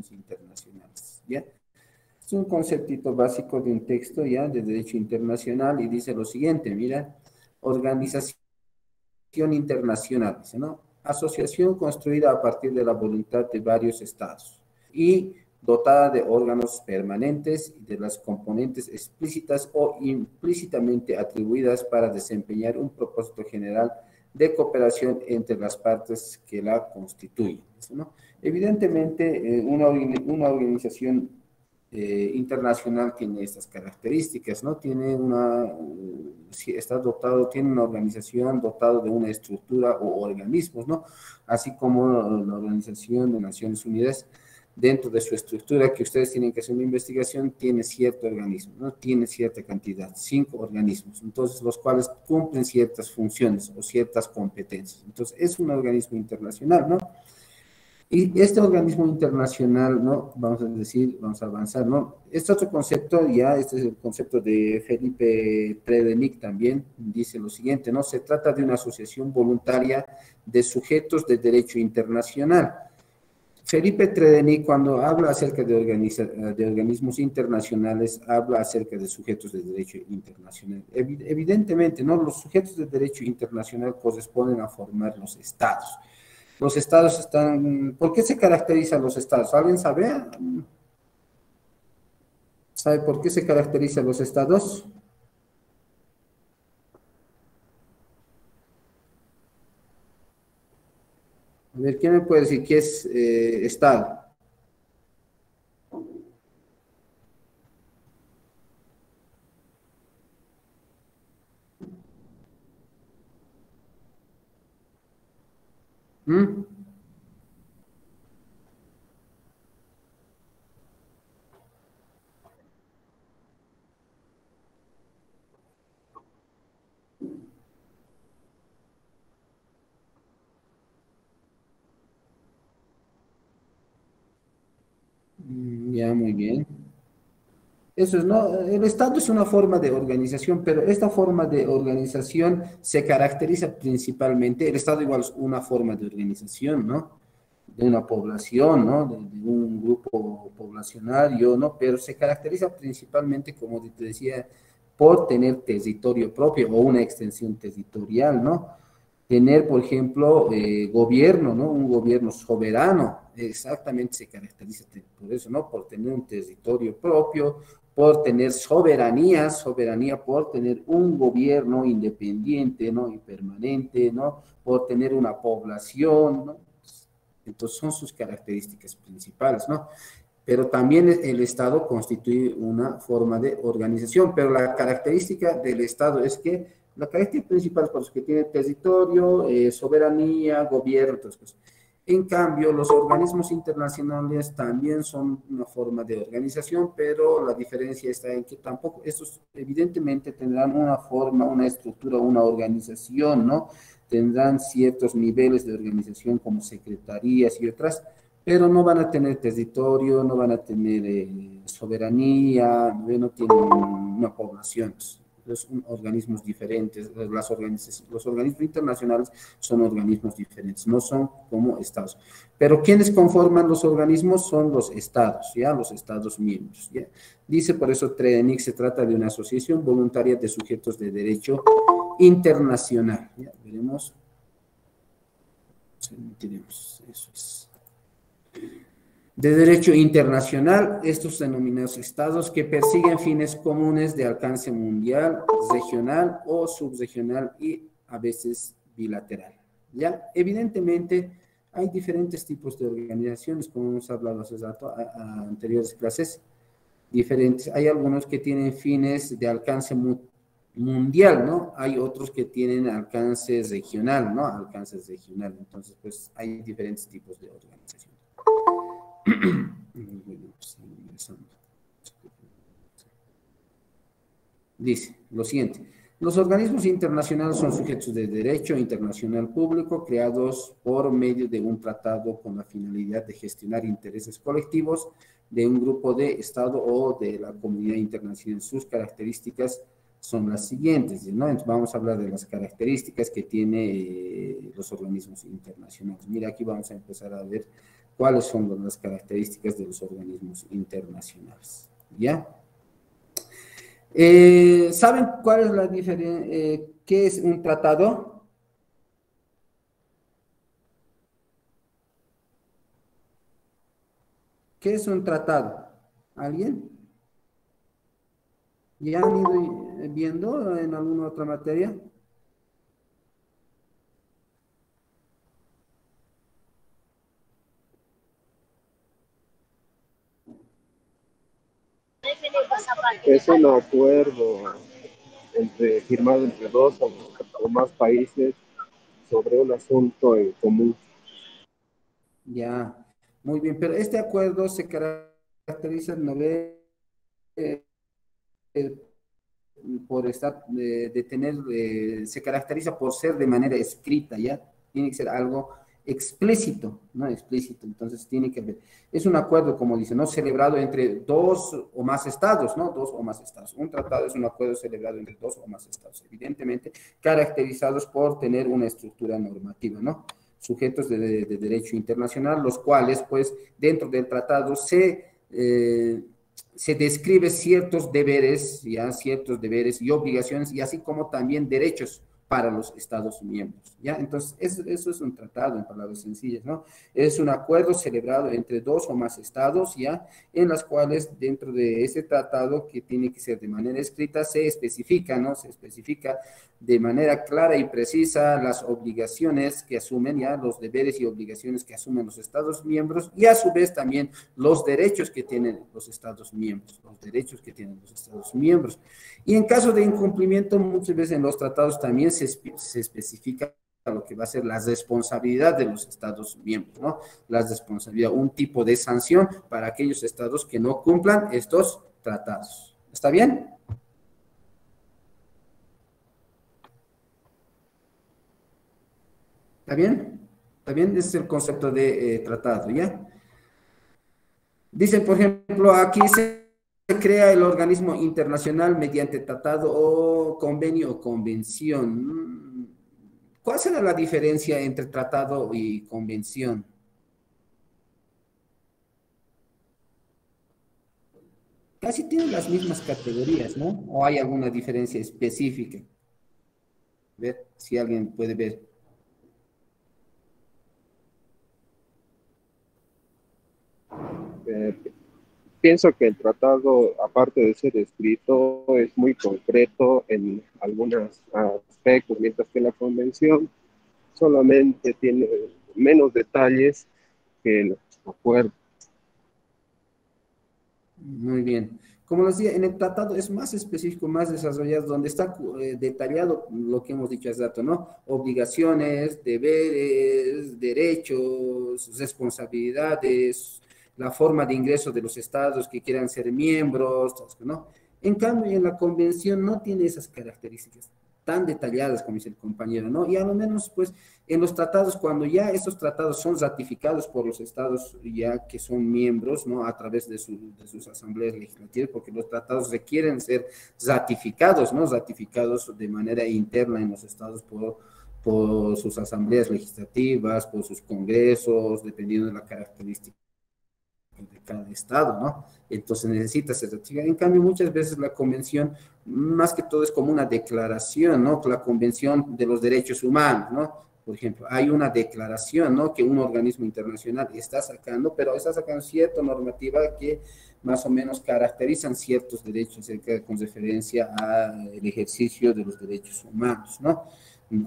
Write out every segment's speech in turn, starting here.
organismos internacionales, ¿ya? Es un conceptito básico de un texto, ¿ya? De derecho internacional y dice lo siguiente, mira, organización internacional, dice, ¿no? Asociación construida a partir de la voluntad de varios estados y dotada de órganos permanentes y de las componentes explícitas o implícitamente atribuidas para desempeñar un propósito general de cooperación entre las partes que la constituyen, ¿no? Evidentemente, una organización internacional tiene estas características, ¿no? Tiene si está dotado, tiene una organización dotado de una estructura o organismos, ¿no? Así como la Organización de Naciones Unidas, dentro de su estructura que ustedes tienen que hacer una investigación, tiene cierto organismo, ¿no? Tiene cierta cantidad, 5 organismos, entonces los cuales cumplen ciertas funciones o ciertas competencias. Entonces, es un organismo internacional, ¿no? Y este organismo internacional, ¿no? Vamos a decir, vamos a avanzar, ¿no? Este otro concepto, ya, este es el concepto de Felipe Tredenick también, dice lo siguiente, ¿no? Se trata de una asociación voluntaria de sujetos de derecho internacional. Felipe Tredenick, cuando habla acerca de organismos internacionales, habla acerca de sujetos de derecho internacional. Evidentemente, ¿no? Los sujetos de derecho internacional corresponden a formar los estados. Los estados están... ¿Por qué se caracterizan los estados? ¿Alguien sabe? ¿Sabe por qué se caracterizan los estados? A ver, ¿quién me puede decir qué es estado? ¿Mm? Ya, muy bien. Eso es, ¿no? El Estado es una forma de organización, pero esta forma de organización se caracteriza principalmente, el Estado igual es una forma de organización, ¿no? De una población, ¿no? De un grupo poblacionario, ¿no? Pero se caracteriza principalmente, como te decía, por tener territorio propio o una extensión territorial, ¿no? Tener, por ejemplo, gobierno, ¿no? Un gobierno soberano, exactamente se caracteriza por eso, ¿no? Por tener un territorio propio, por tener soberanía, soberanía por tener un gobierno independiente, ¿no? Y permanente, ¿no? Por tener una población, ¿no? Entonces son sus características principales, ¿no? Pero también el Estado constituye una forma de organización, pero la característica del Estado es que la característica principal es que tiene territorio, soberanía, gobierno, otras cosas. En cambio, los organismos internacionales también son una forma de organización, pero la diferencia está en que tampoco, estos evidentemente tendrán una forma, una estructura, una organización, ¿no? Tendrán ciertos niveles de organización como secretarías y otras, pero no van a tener territorio, no van a tener soberanía, no tienen una población. Son organismos diferentes, los organismos internacionales son organismos diferentes, no son como estados. Pero quienes conforman los organismos son los estados, ¿ya? Los estados miembros, ¿ya? Dice por eso Tredenick, se trata de una asociación voluntaria de sujetos de derecho internacional, ¿ya? Veremos. Tenemos, eso es. De derecho internacional, estos denominados estados que persiguen fines comunes de alcance mundial, regional o subregional y a veces bilateral. ¿Ya? Evidentemente, hay diferentes tipos de organizaciones, como hemos hablado hace rato, a anteriores clases, diferentes. Hay algunos que tienen fines de alcance mundial, ¿no? Hay otros que tienen alcance regional, ¿no? Alcance regional. Entonces, pues, hay diferentes tipos de organización. Dice lo siguiente: los organismos internacionales son sujetos de derecho internacional público creados por medio de un tratado con la finalidad de gestionar intereses colectivos de un grupo de Estado o de la comunidad internacional. Sus características son las siguientes, ¿no? Entonces vamos a hablar de las características que tiene los organismos internacionales. Mira, aquí vamos a empezar a ver cuáles son las características de los organismos internacionales. ¿Ya? ¿Saben cuál es la diferencia? ¿Qué es un tratado? ¿Qué es un tratado? ¿Alguien? ¿Ya han ido viendo en alguna otra materia? Es un acuerdo firmado entre dos o más países sobre un asunto en común. Ya, muy bien, pero este acuerdo se caracteriza, ¿no ve? eh, por estar, de tener, se caracteriza por ser de manera escrita, ¿ya? Tiene que ser algo explícito, ¿no? Explícito, entonces tiene que haber. Es un acuerdo, como dice, ¿no? Celebrado entre dos o más estados, ¿no? Dos o más estados. Un tratado es un acuerdo celebrado entre dos o más estados, evidentemente caracterizados por tener una estructura normativa, ¿no? Sujetos de derecho internacional, los cuales, pues, dentro del tratado se describe ciertos deberes, ya ciertos deberes y obligaciones, y así como también derechos para los Estados miembros, ¿ya? Entonces, eso es un tratado, en palabras sencillas, ¿no? Es un acuerdo celebrado entre dos o más estados, ¿ya? En las cuales, dentro de ese tratado, que tiene que ser de manera escrita, se especifica, ¿no? Se especifica de manera clara y precisa las obligaciones que asumen, ya, los deberes y obligaciones que asumen los Estados miembros, y a su vez también los derechos que tienen los Estados miembros, los derechos que tienen los Estados miembros. Y en caso de incumplimiento, muchas veces en los tratados también se especifica lo que va a ser la responsabilidad de los Estados miembros, ¿no? La responsabilidad, un tipo de sanción para aquellos estados que no cumplan estos tratados. ¿Está bien? ¿Está bien? ¿Está bien? Ese es el concepto de tratado, ¿ya? Dicen, por ejemplo, aquí se crea el organismo internacional mediante tratado o convenio o convención. ¿Cuál será la diferencia entre tratado y convención? Casi tienen las mismas categorías, ¿no? ¿O hay alguna diferencia específica? Ver si alguien puede ver. Eh, Pienso que el tratado, aparte de ser escrito, es muy concreto en algunos aspectos, mientras que la convención solamente tiene menos detalles que el acuerdo. Muy bien. Como les decía, en el tratado es más específico, más desarrollado, donde está detallado lo que hemos dicho hace rato, ¿no? Obligaciones, deberes, derechos, responsabilidades, la forma de ingreso de los estados que quieran ser miembros, ¿no? En cambio, en la convención no tiene esas características tan detalladas como dice el compañero, ¿no? Y a lo menos, pues, en los tratados, cuando ya estos tratados son ratificados por los estados ya que son miembros, ¿no? A través de sus asambleas legislativas, porque los tratados requieren ser ratificados, ¿no? Ratificados de manera interna en los estados por sus asambleas legislativas, por sus congresos, dependiendo de la característica de cada estado, ¿no? Entonces necesita ser ratificada. En cambio, muchas veces la convención, más que todo, es como una declaración, ¿no? La Convención de los Derechos Humanos, ¿no? Por ejemplo, hay una declaración, ¿no? Que un organismo internacional está sacando, pero está sacando cierta normativa que más o menos caracterizan ciertos derechos con referencia al ejercicio de los derechos humanos, ¿no?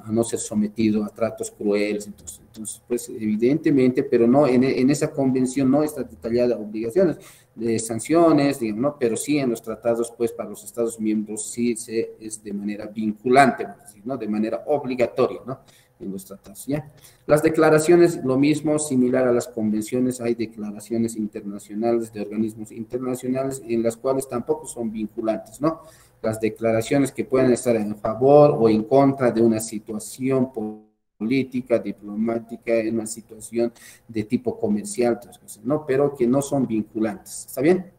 A no ser sometido a tratos crueles. Entonces, pues evidentemente, pero no, en esa convención no está detallada obligaciones de sanciones, digamos, ¿no? Pero sí en los tratados, pues para los Estados miembros sí es de manera vinculante, ¿no? De manera obligatoria, ¿no? En los tratados, ¿ya? Las declaraciones, lo mismo, similar a las convenciones, hay declaraciones internacionales de organismos internacionales en las cuales tampoco son vinculantes, ¿no? Las declaraciones que pueden estar en favor o en contra de una situación política, diplomática, en una situación de tipo comercial, ¿no? Pero que no son vinculantes, ¿está bien?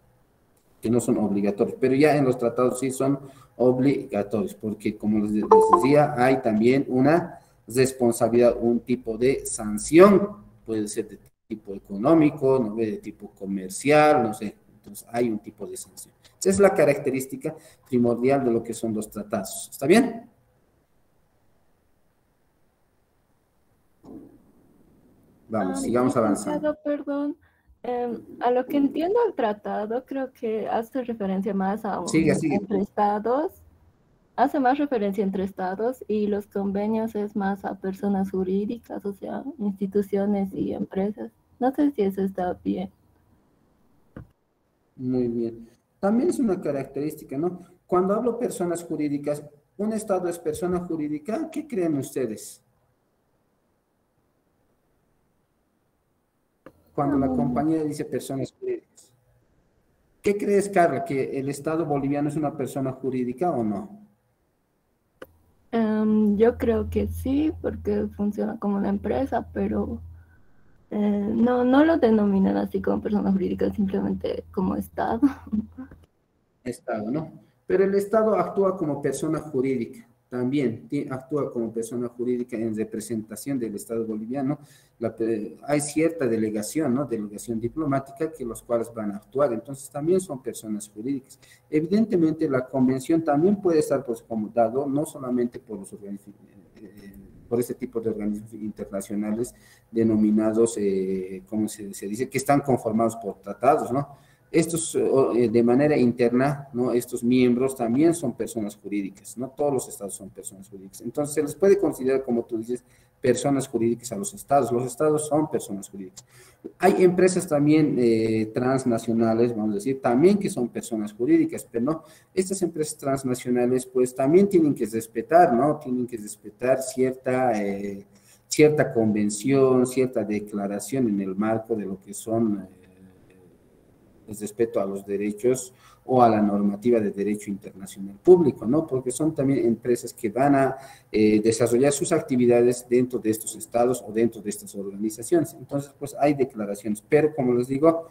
Que no son obligatorios, pero ya en los tratados sí son obligatorios, porque como les decía, hay también una responsabilidad, un tipo de sanción, puede ser de tipo económico, no ve de tipo comercial, no sé. Entonces hay un tipo de sanción. Esa es la característica primordial de lo que son los tratados. ¿Está bien? Vamos, sigamos avanzando. Licenciado, perdón. A lo que entiendo el tratado, creo que hace referencia más a Sigue, sigue. entre estados, hace más referencia entre estados y los convenios es más a personas jurídicas, o sea, instituciones y empresas. No sé si eso está bien. Muy bien. También es una característica, ¿no? Cuando hablo personas jurídicas, ¿un estado es persona jurídica? ¿Qué creen ustedes? Cuando la compañía dice personas jurídicas. ¿Qué crees, Carla? ¿Que el Estado boliviano es una persona jurídica o no? Yo creo que sí, porque funciona como una empresa, pero no lo denominan así como persona jurídica, simplemente como Estado. Estado, ¿no? Pero el Estado actúa como persona jurídica, también actúa como persona jurídica en representación del Estado boliviano. Hay cierta delegación, ¿no? Delegación diplomática que los cuales van a actuar, entonces también son personas jurídicas. Evidentemente la convención también puede estar pues como dado, no solamente por los por este tipo de organismos internacionales denominados, como se dice, que están conformados por tratados, ¿no? Estos, de manera interna, ¿no? Estos miembros también son personas jurídicas, no todos los estados son personas jurídicas. Entonces, se les puede considerar, como tú dices, personas jurídicas a los estados son personas jurídicas. Hay empresas también transnacionales, vamos a decir, también que son personas jurídicas, pero no, estas empresas transnacionales pues también tienen que respetar, ¿no? Tienen que respetar cierta convención, cierta declaración en el marco de lo que son el respeto a los derechos o a la normativa de derecho internacional público, ¿no? Porque son también empresas que van a desarrollar sus actividades dentro de estos estados o dentro de estas organizaciones. Entonces, pues hay declaraciones, pero como les digo,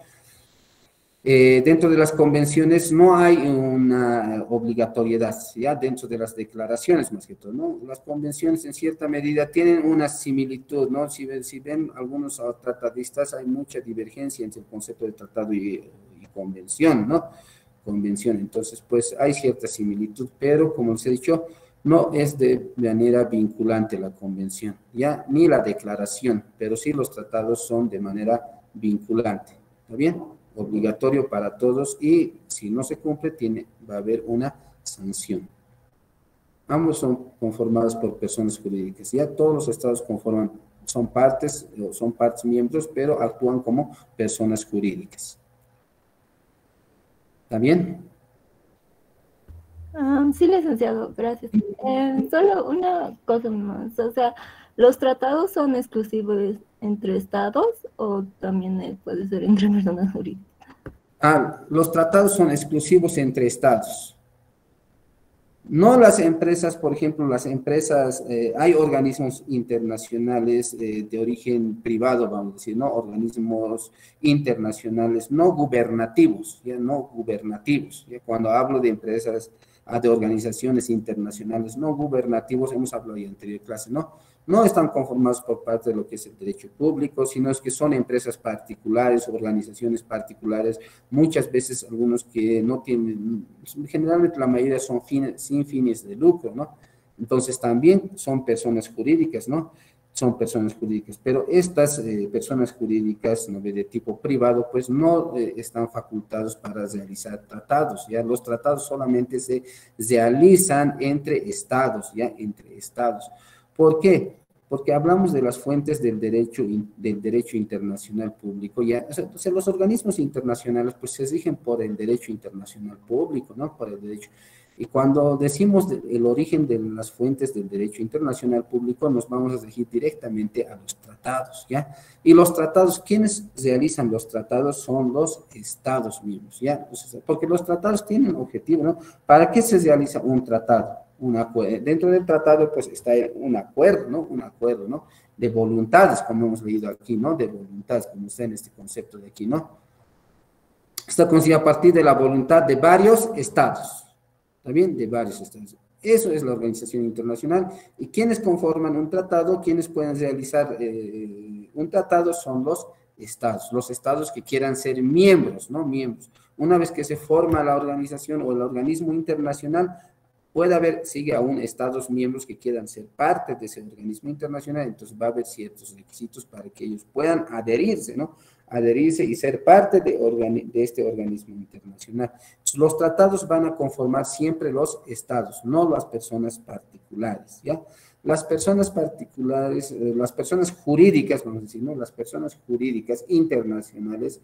dentro de las convenciones no hay una obligatoriedad, ¿ya? Dentro de las declaraciones, más que todo, ¿no? Las convenciones en cierta medida tienen una similitud, ¿no? Si ven algunos tratadistas, hay mucha divergencia entre el concepto de tratado y convención, ¿no? Convención, entonces, pues hay cierta similitud, pero como les he dicho, no es de manera vinculante la convención, ¿ya? Ni la declaración, pero sí los tratados son de manera vinculante, ¿está bien? Obligatorio para todos y si no se cumple va a haber una sanción. Ambos son conformados por personas jurídicas. Ya todos los estados conforman, son partes miembros, pero actúan como personas jurídicas. ¿Está bien? Sí, licenciado, gracias. Solo una cosa más, o sea, ¿los tratados son exclusivos entre estados o también puede ser entre personas jurídicas? Los tratados son exclusivos entre estados. No las empresas, por ejemplo, las empresas, hay organismos internacionales de origen privado, vamos a decir, ¿no? Organismos internacionales no gubernativos, ya no gubernativos. Ya cuando hablo de empresas, de organizaciones internacionales no gubernativos, hemos hablado ya en anterior clase, ¿no? No están conformados por parte de lo que es el derecho público, sino es que son empresas particulares, organizaciones particulares, muchas veces algunos que no tienen, generalmente la mayoría son sin fines de lucro, ¿no? Entonces también son personas jurídicas, ¿no? Son personas jurídicas, pero estas personas jurídicas, ¿no? De tipo privado, pues no están facultados para realizar tratados, ¿ya? Los tratados solamente se realizan entre estados, ¿ya? Entre estados. ¿Por qué? Porque hablamos de las fuentes del derecho internacional público, ya, o sea, los organismos internacionales pues se rigen por el derecho internacional público, ¿no? Por el derecho. Y cuando decimos el origen de las fuentes del derecho internacional público, nos vamos a dirigir directamente a los tratados, ¿ya? Y los tratados, ¿quiénes realizan los tratados? Son los estados mismos, ¿ya? Porque los tratados tienen objetivo, ¿no? ¿Para qué se realiza un tratado? Dentro del tratado pues está un acuerdo, ¿no? Un acuerdo, ¿no? De voluntades, como hemos leído aquí, ¿no? De voluntades, como está en este concepto de aquí, ¿no? Está conseguido a partir de la voluntad de varios estados, ¿está bien? De varios estados. Eso es la organización internacional. ¿Y quienes conforman un tratado? Quienes pueden realizar un tratado son los estados, los estados que quieran ser miembros, ¿no? Miembros. Una vez que se forma la organización o el organismo internacional, puede haber, sigue aún estados miembros que quieran ser parte de ese organismo internacional, entonces va a haber ciertos requisitos para que ellos puedan adherirse, ¿no? Adherirse y ser parte de este organismo internacional. Entonces, los tratados van a conformar siempre los estados, no las personas particulares, ¿ya? Las personas particulares, las personas jurídicas, vamos a decir, ¿no? Las personas jurídicas internacionales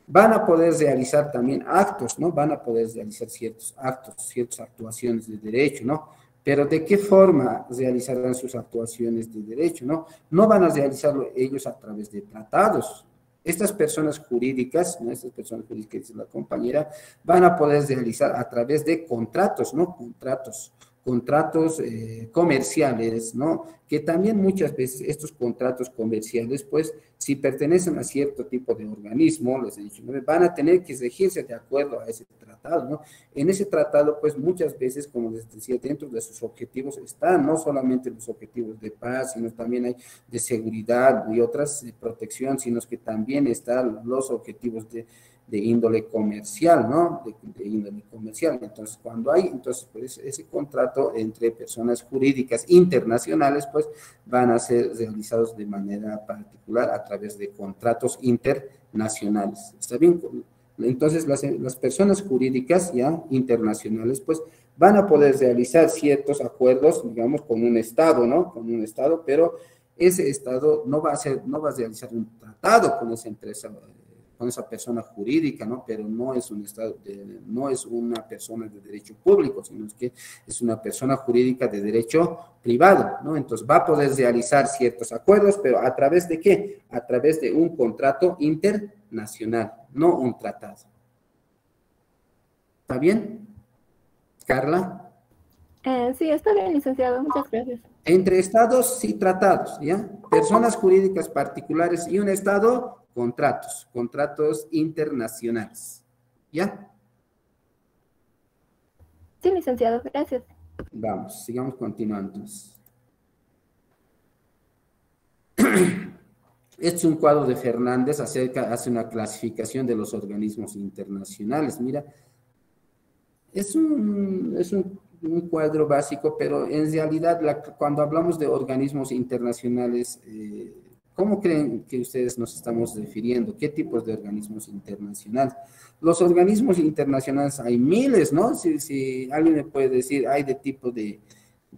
van a poder realizar también actos, ¿no? Van a poder realizar ciertos actos, ciertas actuaciones de derecho, ¿no? Pero ¿de qué forma realizarán sus actuaciones de derecho, no? No van a realizarlo ellos a través de tratados. Estas personas jurídicas, ¿no? Estas personas jurídicas, dice la compañera, van a poder realizar a través de contratos, ¿no? Contratos comerciales, ¿no? Que también muchas veces estos contratos comerciales, pues, si pertenecen a cierto tipo de organismo, les he dicho, ¿no? Van a tener que regirse de acuerdo a ese tratado, ¿no? En ese tratado, pues, muchas veces, como les decía, dentro de sus objetivos están no solamente los objetivos de paz, sino también hay de seguridad y otras de protección, sino que también están los objetivos de índole comercial, ¿no? De índole comercial. Entonces, cuando hay, entonces, pues, ese contrato entre personas jurídicas internacionales, pues, van a ser realizados de manera particular a través de contratos internacionales. ¿Está bien? Entonces, las personas jurídicas ya internacionales, pues, van a poder realizar ciertos acuerdos, digamos, con un Estado, ¿no? Con un Estado, pero ese Estado no va a realizar un tratado con esa empresa, con esa persona jurídica, ¿no? Pero no es un Estado, no es una persona de derecho público, sino que es una persona jurídica de derecho privado, ¿no? Entonces va a poder realizar ciertos acuerdos, pero ¿a través de qué? A través de un contrato internacional, no un tratado. ¿Está bien? Carla. Sí, está bien, licenciado. Muchas gracias. Entre estados, sí, tratados, ¿ya? Personas jurídicas particulares y un estado, contratos internacionales, ¿ya? Sí, licenciado, gracias. Vamos, sigamos continuando entonces. Este es un cuadro de Fernández, hace una clasificación de los organismos internacionales. Mira, es un cuadro básico, pero en realidad cuando hablamos de organismos internacionales, ¿cómo creen que ustedes nos estamos refiriendo? ¿Qué tipos de organismos internacionales? Los organismos internacionales hay miles, ¿no? Si alguien me puede decir, hay de tipo de,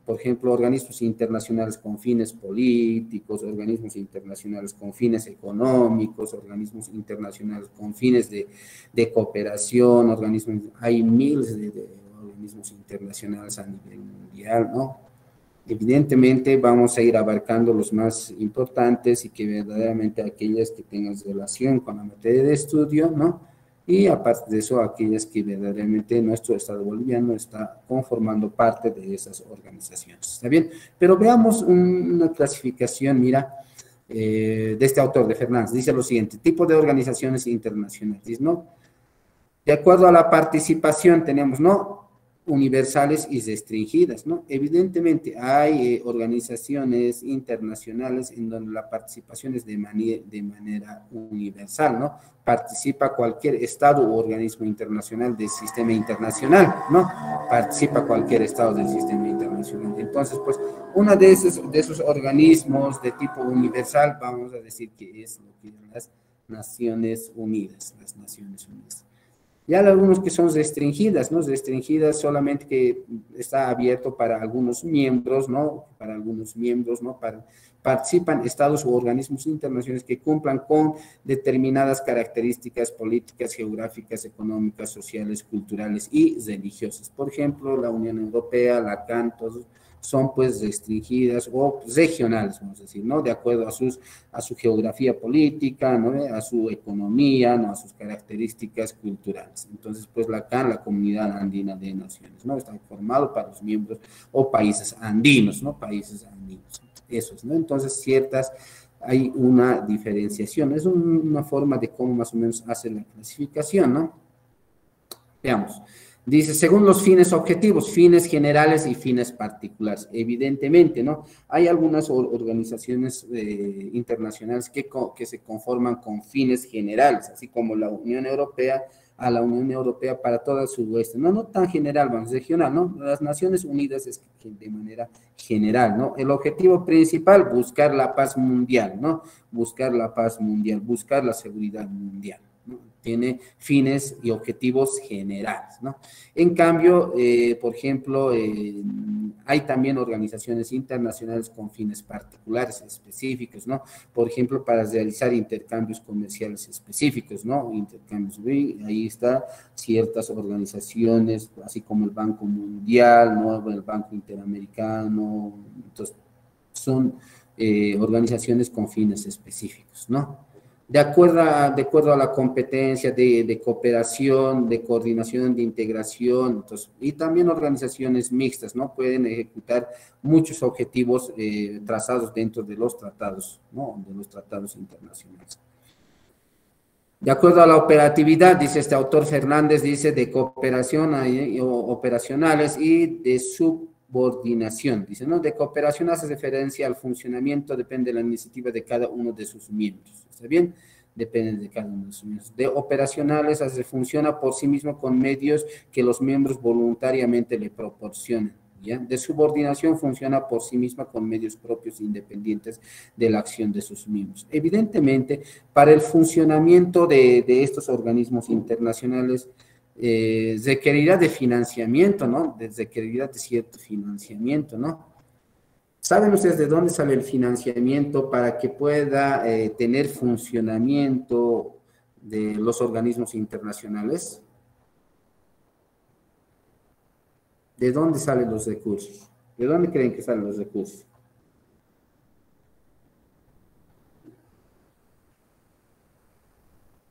por ejemplo, organismos internacionales con fines políticos, organismos internacionales con fines económicos, organismos internacionales con fines de cooperación, hay miles de organismos internacionales a nivel mundial, ¿no? Evidentemente vamos a ir abarcando los más importantes y que verdaderamente aquellas que tengan relación con la materia de estudio, ¿no? Y aparte de eso, aquellas que verdaderamente nuestro Estado boliviano está conformando parte de esas organizaciones. ¿Está bien? Pero veamos una clasificación, mira, de este autor de Fernández. Dice lo siguiente: tipo de organizaciones internacionales, ¿no? De acuerdo a la participación tenemos, ¿no? Universales y restringidas, ¿no? Evidentemente hay organizaciones internacionales en donde la participación es de manera universal, ¿no? Participa cualquier Estado u organismo internacional del sistema internacional, ¿no? Participa cualquier Estado del sistema internacional. Entonces, pues, uno de esos organismos de tipo universal, vamos a decir que es lo que son las Naciones Unidas, las Naciones Unidas. Ya hay algunos que son restringidas, ¿no? Restringidas solamente que está abierto para algunos miembros, ¿no? Para algunos miembros, ¿no? Participan estados u organismos internacionales que cumplan con determinadas características políticas, geográficas, económicas, sociales, culturales y religiosas. Por ejemplo, la Unión Europea, la CAN, todos son pues restringidas o regionales, vamos a decir, ¿no? De acuerdo a su geografía política, ¿no? A su economía, ¿no? A sus características culturales. Entonces, pues la CAN, la Comunidad Andina de Naciones, ¿no? Está formado para los miembros o países andinos, ¿no? Países andinos, esos, ¿no? Entonces, hay una diferenciación, es una forma de cómo más o menos hace la clasificación, ¿no? Veamos. Dice, según los fines objetivos, fines generales y fines particulares. Evidentemente, ¿no? Hay algunas organizaciones internacionales que se conforman con fines generales, así como la Unión Europea, a la Unión Europea para toda su oeste. No, no tan general, vamos, regional, ¿no? Las Naciones Unidas es de manera general, ¿no? El objetivo principal, buscar la paz mundial, ¿no? Buscar la paz mundial, buscar la seguridad mundial, ¿no? Tiene fines y objetivos generales, ¿no? En cambio, por ejemplo, hay también organizaciones internacionales con fines particulares específicos, ¿no? Por ejemplo, para realizar intercambios comerciales específicos, ¿no? Intercambios, ahí está ciertas organizaciones, así como el Banco Mundial, ¿no? El Banco Interamericano, entonces son organizaciones con fines específicos, ¿no? De acuerdo a la competencia de cooperación, de coordinación, de integración, entonces, y también organizaciones mixtas, ¿no? Pueden ejecutar muchos objetivos trazados dentro de los tratados, ¿no? De los tratados internacionales. De acuerdo a la operatividad, dice este autor Fernández, dice de cooperación operacionales y de subordinación. Dice, ¿no? De cooperación hace referencia al funcionamiento, depende de la iniciativa de cada uno de sus miembros. ¿Está bien? Depende de cada uno de sus miembros. De operacionales hace funciona por sí mismo con medios que los miembros voluntariamente le proporcionan. ¿Ya? De subordinación funciona por sí misma con medios propios independientes de la acción de sus miembros. Evidentemente, para el funcionamiento de estos organismos internacionales requerirá de financiamiento, ¿no? Requerirá de cierto financiamiento, ¿no? ¿Saben ustedes de dónde sale el financiamiento para que pueda tener funcionamiento de los organismos internacionales? ¿De dónde salen los recursos? ¿De dónde creen que salen los recursos?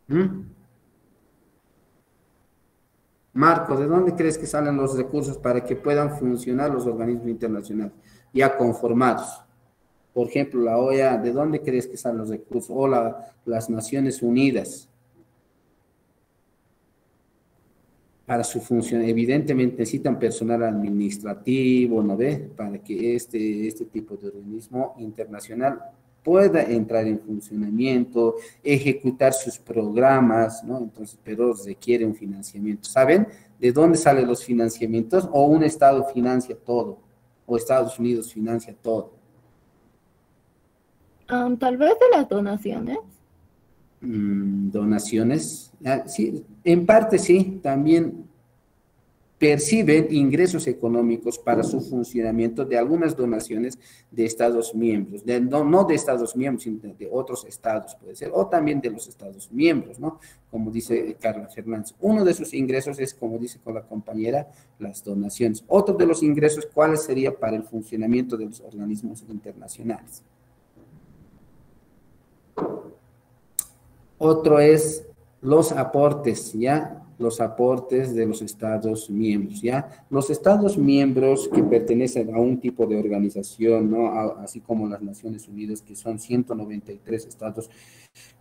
¿Mm? Marco, ¿de dónde crees que salen los recursos para que puedan funcionar los organismos internacionales ya conformados? Por ejemplo, la OEA, ¿de dónde crees que salen los recursos? O las Naciones Unidas. Para su función, evidentemente necesitan personal administrativo, ¿no ve? Para que este tipo de organismo internacional pueda entrar en funcionamiento, ejecutar sus programas, ¿no? Entonces, pero requiere un financiamiento. ¿Saben de dónde salen los financiamientos? O un Estado financia todo, o Estados Unidos financia todo. Tal vez de las donaciones. Donaciones, sí, en parte sí, también perciben ingresos económicos para su funcionamiento de algunas donaciones de Estados miembros, no de Estados miembros, sino de otros estados, puede ser, o también de los Estados miembros, ¿no? Como dice Carla Fernández. Uno de sus ingresos es, como dice con la compañera, las donaciones. Otro de los ingresos, ¿cuáles sería para el funcionamiento de los organismos internacionales? Otro es los aportes, ¿ya? Los aportes de los Estados miembros, ¿ya? Los Estados miembros que pertenecen a un tipo de organización, ¿no? Así como las Naciones Unidas, que son 193 Estados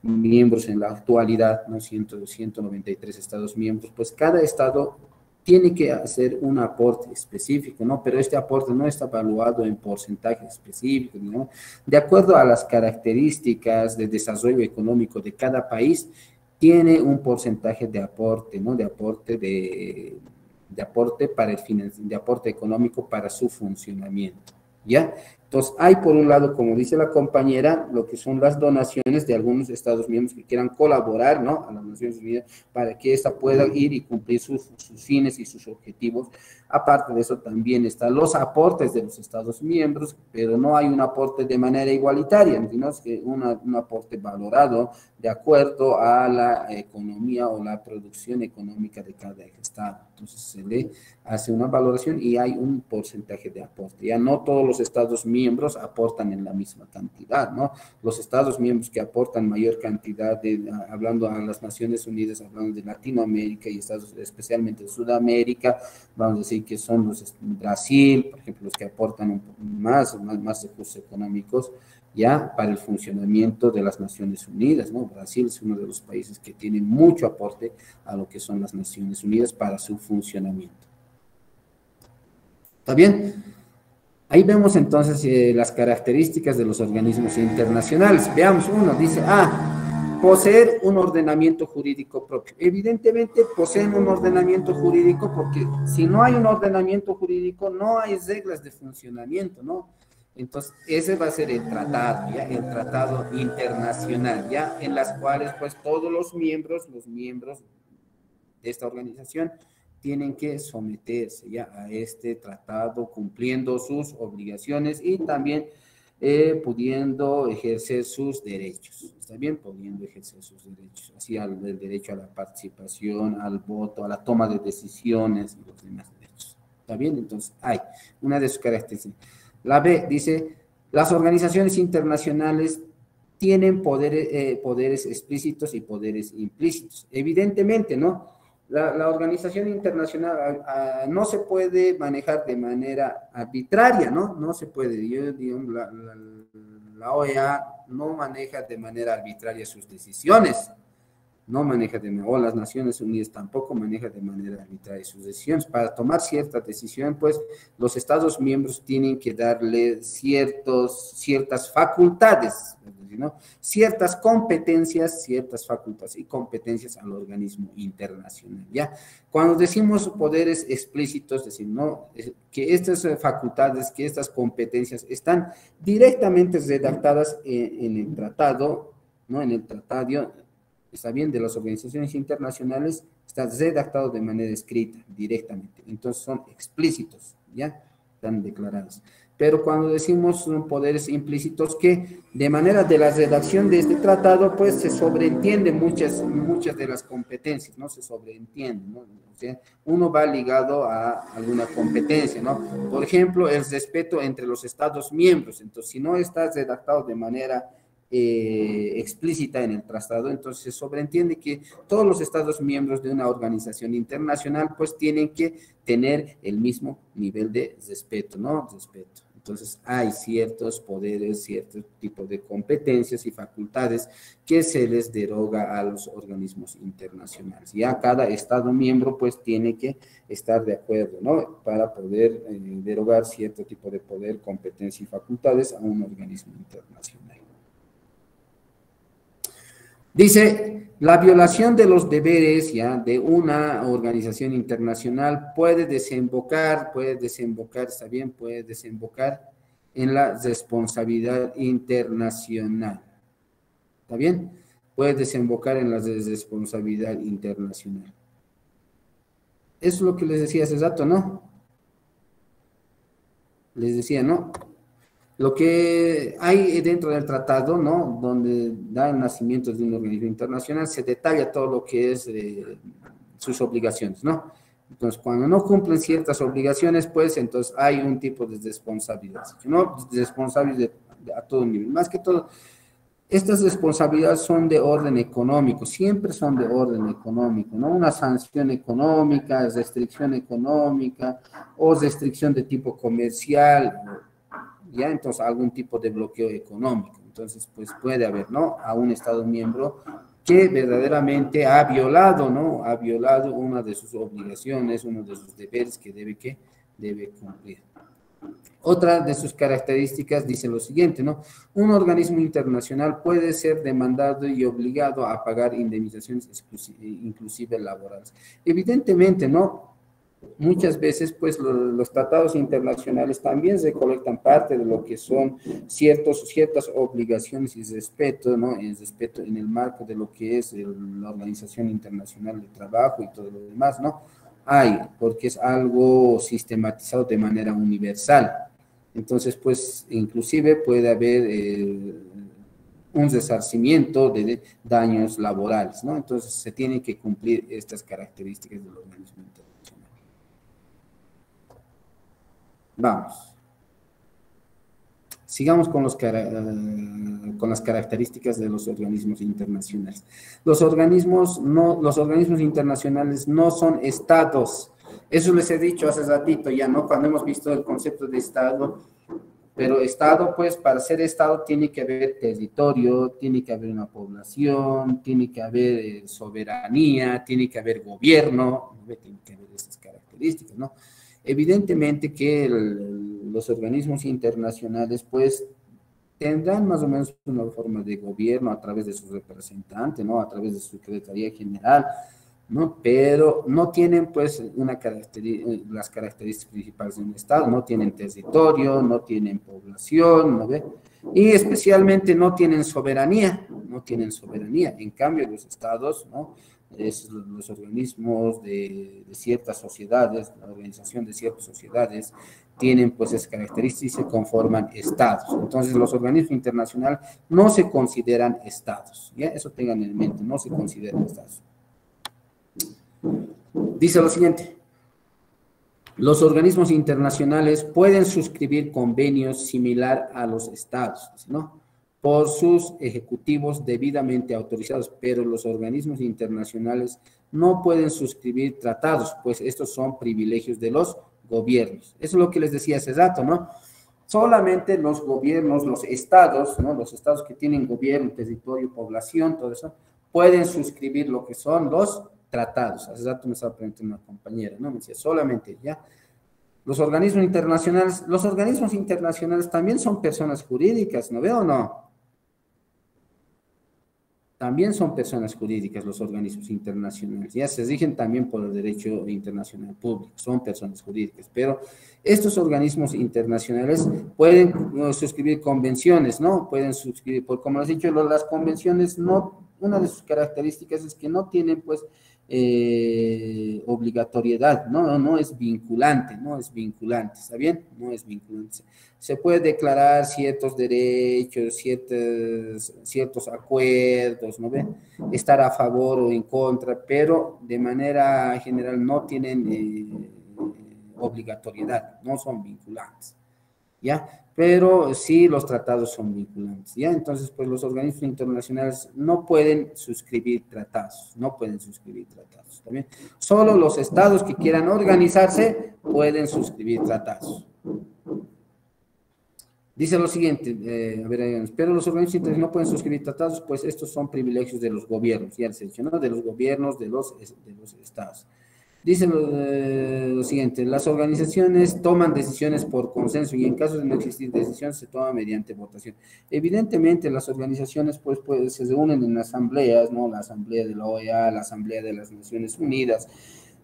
miembros en la actualidad, ¿no? 193 Estados miembros, pues cada Estado tiene que hacer un aporte específico, ¿no? Pero este aporte no está evaluado en porcentaje específico, ¿no? De acuerdo a las características de desarrollo económico de cada país, tiene un porcentaje de aporte, ¿no? De aporte para de aporte económico para su funcionamiento, ¿ya? Entonces, hay por un lado, como dice la compañera, lo que son las donaciones de algunos Estados miembros que quieran colaborar, ¿no? A las Naciones Unidas para que ésta pueda ir y cumplir sus fines y sus objetivos. Aparte de eso, también están los aportes de los Estados miembros, pero no hay un aporte de manera igualitaria, sino es que un aporte valorado de acuerdo a la economía o la producción económica de cada Estado. Entonces, se le hace una valoración y hay un porcentaje de aporte. Ya no todos los Estados miembros aportan en la misma cantidad, ¿no? Los Estados miembros que aportan mayor cantidad, hablando a las Naciones Unidas, hablando de Latinoamérica y especialmente de Sudamérica, vamos a decir que son los Brasil, por ejemplo, los que aportan más recursos económicos, ya para el funcionamiento de las Naciones Unidas, ¿no? Brasil es uno de los países que tiene mucho aporte a lo que son las Naciones Unidas para su funcionamiento. ¿Está bien? Ahí vemos entonces las características de los organismos internacionales. Veamos uno, dice, poseer un ordenamiento jurídico propio. Evidentemente poseen un ordenamiento jurídico porque si no hay un ordenamiento jurídico no hay reglas de funcionamiento, ¿no? Entonces ese va a ser el tratado, ¿ya? El tratado internacional, ¿ya? En las cuales pues todos los miembros de esta organización tienen que someterse ya a este tratado cumpliendo sus obligaciones y también pudiendo ejercer sus derechos, ¿está bien? Pudiendo ejercer sus derechos, así el derecho a la participación, al voto, a la toma de decisiones y los demás derechos, ¿está bien? Entonces hay una de sus características. La B dice, las organizaciones internacionales tienen poderes explícitos y poderes implícitos. Evidentemente, ¿no? La organización internacional no se puede manejar de manera arbitraria, ¿no? No se puede. Yo digo, la OEA no maneja de manera arbitraria sus decisiones. No maneja o las Naciones Unidas tampoco maneja de manera arbitraria sus decisiones. Para tomar cierta decisión, pues, los Estados miembros tienen que darle ciertas facultades, ¿no? Ciertas competencias, ciertas facultades y competencias al organismo internacional, ¿ya? Cuando decimos poderes explícitos, decimos, ¿no? Que estas facultades, que estas competencias están directamente redactadas en el tratado, ¿no? En el tratado, está bien, de las organizaciones internacionales, está redactado de manera escrita, directamente. Entonces son explícitos, ¿ya? Están declarados. Pero cuando decimos son poderes implícitos, que de manera de la redacción de este tratado, pues se sobreentienden muchas de las competencias, ¿no? Se sobreentienden, ¿no? O sea, uno va ligado a alguna competencia, ¿no? Por ejemplo, el respeto entre los Estados miembros. Entonces, si no está redactado de manera explícita en el tratado, entonces se sobreentiende que todos los Estados miembros de una organización internacional pues tienen que tener el mismo nivel de respeto, ¿no? Respeto. Entonces hay ciertos poderes, cierto tipo de competencias y facultades que se les deroga a los organismos internacionales. Ya cada Estado miembro pues tiene que estar de acuerdo, ¿no? Para poder derogar cierto tipo de poder, competencia y facultades a un organismo internacional. Dice, la violación de los deberes ya de una organización internacional puede desembocar, está bien, puede desembocar en la responsabilidad internacional. ¿Está bien? Puede desembocar en la responsabilidad internacional. Eso es lo que les decía hace rato, ¿no? Les decía, ¿no? Lo que hay dentro del tratado, ¿no? Donde da el nacimiento de un organismo internacional, se detalla todo lo que es sus obligaciones, ¿no? Entonces, cuando no cumplen ciertas obligaciones, pues, entonces hay un tipo de responsabilidad, ¿no? Responsabilidad a todo nivel. Más que todo, estas responsabilidades son de orden económico, siempre son de orden económico, ¿no? Una sanción económica, restricción económica o restricción de tipo comercial, ya, entonces algún tipo de bloqueo económico. Entonces, pues puede haber, ¿no? A un Estado miembro que verdaderamente ha violado, ¿no? Ha violado una de sus obligaciones, uno de sus deberes que debe cumplir. Otra de sus características dice lo siguiente, ¿no? Un organismo internacional puede ser demandado y obligado a pagar indemnizaciones inclusive laborales. Evidentemente, ¿no? Muchas veces, pues, los tratados internacionales también recolectan parte de lo que son ciertas obligaciones y respeto, ¿no? El respeto en el marco de lo que es la Organización Internacional del Trabajo y todo lo demás, ¿no? Hay, porque es algo sistematizado de manera universal. Entonces, pues, inclusive puede haber un resarcimiento de daños laborales, ¿no? Entonces, se tienen que cumplir estas características del organismo internacional. Vamos. Sigamos con las características de los organismos internacionales. Los organismos internacionales no son estados. Eso les he dicho hace ratito ya, ¿no? Cuando hemos visto el concepto de estado, Pero Estado, pues, para ser Estado tiene que haber territorio, tiene que haber una población, tiene que haber soberanía, tiene que haber gobierno, ¿no? Tiene que haber esas características, ¿no? Evidentemente que los organismos internacionales, pues, tendrán más o menos una forma de gobierno a través de sus representantes, ¿no? A través de su Secretaría General, ¿no? Pero no tienen, pues, las características principales de un Estado, no tienen territorio, no tienen población, ¿no ve? Y especialmente no tienen soberanía, no tienen soberanía. En cambio, los Estados, ¿no? Los organismos de ciertas sociedades, la organización de ciertas sociedades, tienen pues esas características y se conforman estados. Entonces los organismos internacionales no se consideran estados, ¿ya? Eso tengan en mente, no se consideran estados. Dice lo siguiente: los organismos internacionales pueden suscribir convenios similar a los estados, ¿no? Por sus ejecutivos debidamente autorizados, pero los organismos internacionales no pueden suscribir tratados, pues estos son privilegios de los gobiernos. Eso es lo que les decía hace rato, ¿no? Solamente los gobiernos, los estados, ¿no? Los estados que tienen gobierno, territorio, población, todo eso, pueden suscribir lo que son los tratados. Hace rato me estaba preguntando una compañera, ¿no? Me decía, solamente, ¿ya? Los organismos internacionales también son personas jurídicas, ¿no veo o no? También son personas jurídicas los organismos internacionales, ya se rigen también por el derecho internacional público, son personas jurídicas, pero estos organismos internacionales pueden suscribir convenciones, ¿no? Pueden suscribir, como les he dicho, las convenciones, no, una de sus características es que no tienen, pues, obligatoriedad, no es vinculante, ¿está bien? No es vinculante. Se puede declarar ciertos derechos, ciertos acuerdos, ¿no ven? Estar a favor o en contra, pero de manera general no tienen obligatoriedad, no son vinculantes, ¿ya? Pero sí los tratados son vinculantes, ¿ya? Entonces, pues los organismos internacionales no pueden suscribir tratados, ¿está bien? Solo los estados que quieran organizarse pueden suscribir tratados. Dice lo siguiente, pero los organismos internacionales no pueden suscribir tratados, pues estos son privilegios de los gobiernos, ya les he dicho, ¿no? De los gobiernos, de los estados. Dice lo siguiente: las organizaciones toman decisiones por consenso y en caso de no existir decisión se toma mediante votación. Evidentemente las organizaciones pues se reúnen en asambleas, ¿no? La asamblea de la OEA, la asamblea de las Naciones Unidas,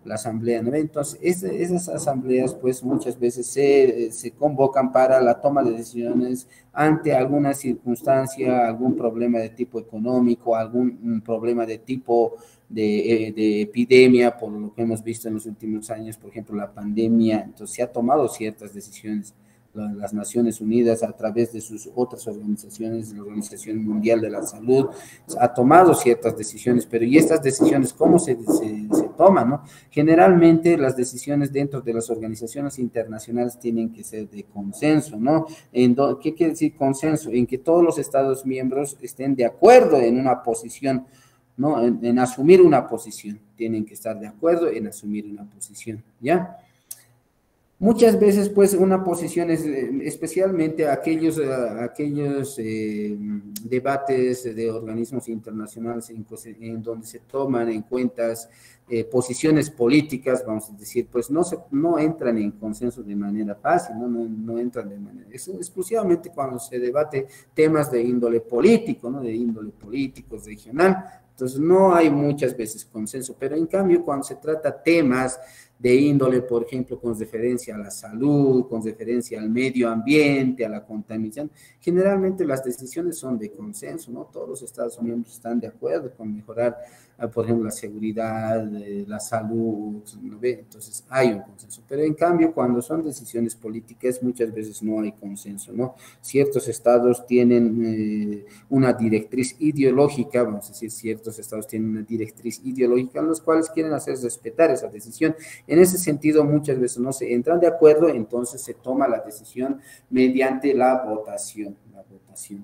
la asamblea, ¿no? Entonces esas asambleas pues muchas veces se convocan para la toma de decisiones ante alguna circunstancia, algún problema de tipo económico, algún problema de tipo de epidemia, por lo que hemos visto en los últimos años, por ejemplo, la pandemia. Entonces se ha tomado ciertas decisiones. Las Naciones Unidas, a través de sus otras organizaciones, la Organización Mundial de la Salud, ha tomado ciertas decisiones, pero ¿y estas decisiones cómo se toman, no? Generalmente las decisiones dentro de las organizaciones internacionales tienen que ser de consenso, ¿no? ¿Qué quiere decir consenso? En que todos los Estados miembros estén de acuerdo en una posición, ¿no? En asumir una posición, tienen que estar de acuerdo en asumir una posición, ¿ya? Muchas veces, pues, una posición es, especialmente aquellos debates de organismos internacionales en donde se toman en cuenta posiciones políticas, vamos a decir, pues no entran en consenso de manera fácil, no entran de manera, es exclusivamente cuando se debate temas de índole político, ¿no? De índole político, regional. Entonces, no hay muchas veces consenso, pero en cambio, cuando se trata temas de índole, por ejemplo, con referencia a la salud, con referencia al medio ambiente, a la contaminación, generalmente las decisiones son de consenso, ¿no? Todos los Estados miembros están de acuerdo con mejorar, por ejemplo, la seguridad, la salud, ¿no ve? Entonces hay un consenso, pero en cambio, cuando son decisiones políticas, muchas veces no hay consenso, ¿no? Ciertos estados tienen una directriz ideológica, vamos a decir, ciertos estados tienen una directriz ideológica en los cuales quieren hacer respetar esa decisión. En ese sentido, muchas veces no se entran de acuerdo, entonces se toma la decisión mediante la votación.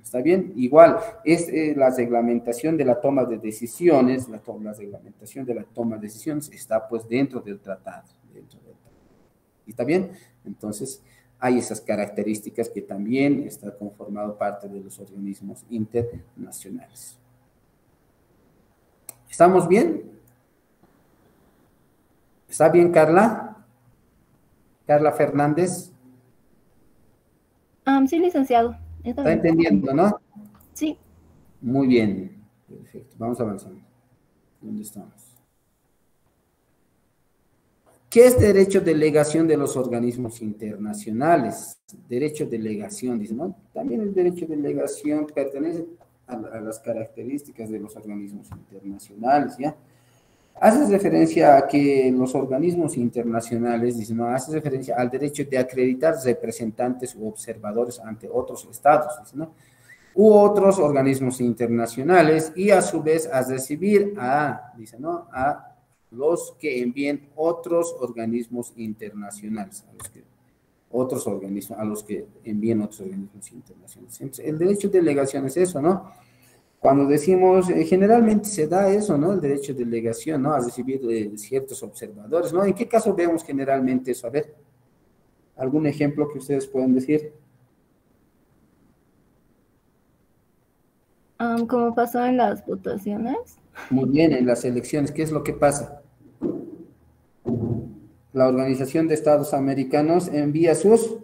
¿Está bien? Igual, es la reglamentación de la toma de decisiones, la reglamentación de la toma de decisiones está pues dentro del tratado. ¿Está bien? Entonces, hay esas características que también está conformado parte de los organismos internacionales. ¿Estamos bien? ¿Está bien, Carla? Carla Fernández. Sí, licenciado. ¿Está entendiendo, no? Sí. Muy bien. Perfecto. Vamos avanzando. ¿Dónde estamos? ¿Qué es derecho de delegación de los organismos internacionales? Derecho de delegación, dice, ¿no? También el derecho de delegación pertenece a las características de los organismos internacionales, ¿ya? Haces referencia a que los organismos internacionales, dice, ¿no? Haces referencia al derecho de acreditar representantes u observadores ante otros estados, dice, ¿no? U otros organismos internacionales y a su vez a recibir a, dice, ¿no? A los que envíen otros organismos internacionales, a los que envíen otros organismos internacionales. Entonces, el derecho de delegación es eso, ¿no? Cuando decimos, generalmente se da eso, ¿no? El derecho de delegación, ¿no? A recibir ciertos observadores, ¿no? ¿En qué caso vemos generalmente eso? A ver, ¿algún ejemplo que ustedes puedan decir? Como pasó en las votaciones. Muy bien, en las elecciones, ¿qué es lo que pasa? La Organización de Estados Americanos envía sus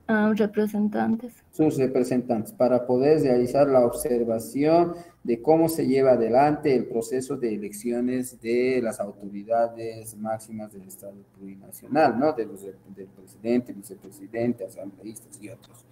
Representantes. Para poder realizar la observación de cómo se lleva adelante el proceso de elecciones de las autoridades máximas del Estado plurinacional, ¿no? Del presidente, vicepresidente, asambleístas y otros.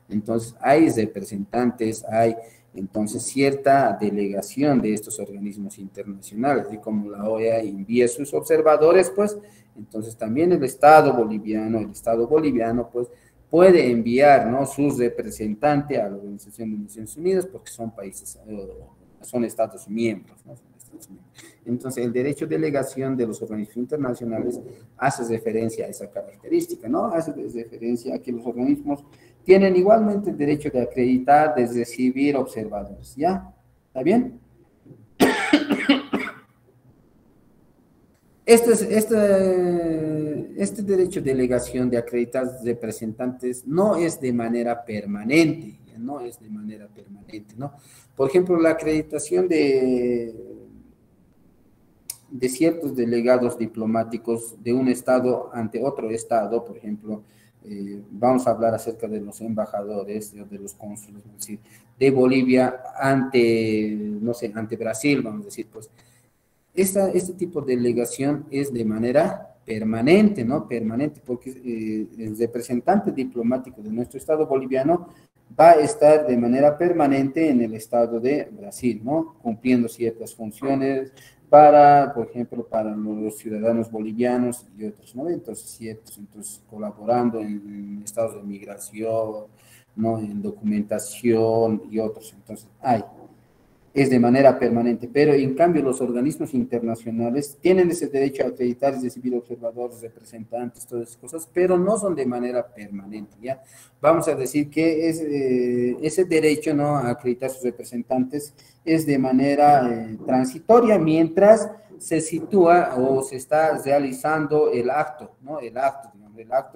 Entonces, hay representantes, hay entonces cierta delegación de estos organismos internacionales, y como la OEA envía sus observadores, pues, entonces también el Estado boliviano, pues, puede enviar, ¿no?, sus representantes a la Organización de Naciones Unidas porque son países, son estados miembros, ¿no? Son estados miembros. Entonces, el derecho de delegación de los organismos internacionales hace referencia a esa característica, ¿no? Hace referencia a que los organismos tienen igualmente el derecho de acreditar, de recibir observadores, ¿ya? ¿Está bien? Este derecho de delegación de acreditar representantes no es de manera permanente, no es de manera permanente, ¿no? Por ejemplo, la acreditación de ciertos delegados diplomáticos de un estado ante otro estado, por ejemplo, vamos a hablar acerca de los embajadores, de los cónsules, es decir, de Bolivia ante, no sé, ante Brasil, vamos a decir, pues, este tipo de delegación es de manera permanente, ¿no? Permanente, porque el representante diplomático de nuestro Estado boliviano va a estar de manera permanente en el Estado de Brasil, ¿no? Cumpliendo ciertas funciones para, por ejemplo, para los ciudadanos bolivianos y otros, ¿no? Entonces colaborando en estados de migración, ¿no? En documentación y otros. Entonces, es de manera permanente, pero en cambio los organismos internacionales tienen ese derecho a acreditar y recibir observadores, representantes, todas esas cosas, pero no son de manera permanente, ¿ya? Vamos a decir que ese derecho, ¿no?, a acreditar sus representantes es de manera transitoria mientras se sitúa o se está realizando el acto, ¿no? El acto